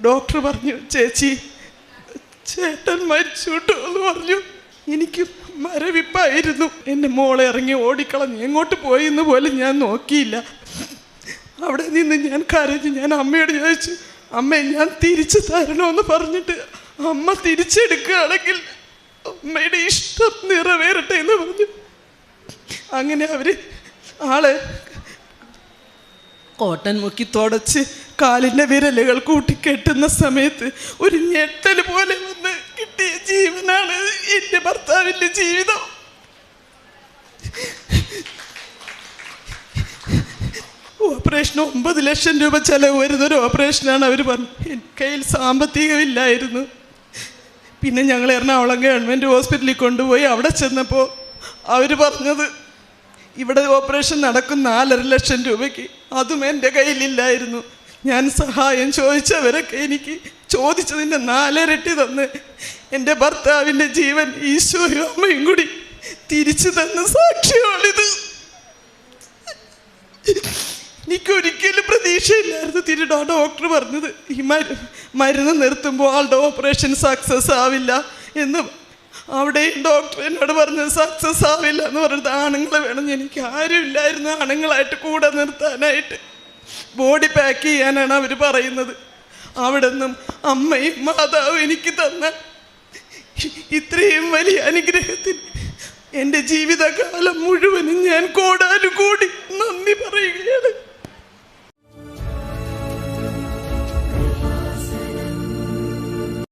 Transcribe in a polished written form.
Doctor പറഞ്ഞു, ചേച്ചി ചേട്ടൻ മരിച്ചു കേട്ടോ എന്ന് പറഞ്ഞു. എനിക്ക് മരവിപ്പായിരുന്നു. എൻ്റെ മോളെ ഇറങ്ങി ഓടിക്കളഞ്ഞു. എങ്ങോട്ട് പോയി എന്ന് പോലും ഞാൻ നോക്കിയില്ല. അവിടെ നിന്ന് ഞാൻ കരഞ്ഞു. ഞാൻ അമ്മയോട് ചോദിച്ചു, അമ്മ ഞാൻ തിരിച്ചു തരണമെന്ന് പറഞ്ഞിട്ട് അമ്മ തിരിച്ചെടുക്കുകയാണെങ്കിൽ അമ്മയുടെ ഇഷ്ടം നിറവേറട്ടെ എന്ന് പറഞ്ഞു. അങ്ങനെ അവര് ആളെ കോട്ടൻ മുക്കി തുടച്ച് കാലിൻ്റെ വിരലുകൾ കൂട്ടിക്കെട്ടുന്ന സമയത്ത് ഒരു ഞെട്ടൽ പോലെ വന്ന് കിട്ടിയ ജീവനാണ് എൻ്റെ ഭർത്താവിൻ്റെ ജീവിതം. ഓപ്പറേഷൻ 9 ലക്ഷം രൂപ ചെലവ് വരുന്നൊരു ഓപ്പറേഷനാണ് അവർ പറഞ്ഞത്. എൻ്റെ കയ്യിൽ സാമ്പത്തികമില്ലായിരുന്നു. പിന്നെ ഞങ്ങൾ എറണാകുളം ഗവൺമെൻറ് ഹോസ്പിറ്റലിൽ കൊണ്ടുപോയി. അവിടെ ചെന്നപ്പോൾ അവർ പറഞ്ഞത് ഇവിടെ ഓപ്പറേഷൻ നടക്കും 4.5 ലക്ഷം രൂപയ്ക്ക്. അതും എൻ്റെ കയ്യിലില്ലായിരുന്നു. ഞാൻ സഹായം ചോദിച്ചവരൊക്കെ എനിക്ക് ചോദിച്ചതിൻ്റെ 4 ഇരട്ടി തന്ന് എൻ്റെ ഭർത്താവിൻ്റെ ജീവൻ ഈശോയും അമ്മയും കൂടി തിരിച്ചു തന്ന സാക്ഷ്യമാണിത്. എനിക്കൊരിക്കലും പ്രതീക്ഷയില്ലായിരുന്നു. ഡോക്ടർ പറഞ്ഞത് ഈ മരുന്ന് നിർത്തുമ്പോൾ ആളുടെ ഓപ്പറേഷൻ സക്സസ് ആവില്ല എന്ന്. അവിടെയും ഡോക്ടർ എന്നോട് പറഞ്ഞത് സക്സസ് ആവില്ല എന്ന് പറഞ്ഞത് ആണുങ്ങളെ വേണം. എനിക്ക് ആരും ഇല്ലായിരുന്നു ആണുങ്ങളായിട്ട് കൂടെ നിർത്താനായിട്ട്. ബോഡി പാക്ക് ചെയ്യാനാണ് അവർ പറയുന്നത്. അവിടെ നിന്നും അമ്മയും മാതാവും എനിക്ക് തന്ന ഇത്രയും വലിയ അനുഗ്രഹത്തിന് എൻ്റെ ജീവിതകാലം മുഴുവനും ഞാൻ കോടാനുകൂടി നന്ദി പറയുകയാണ്.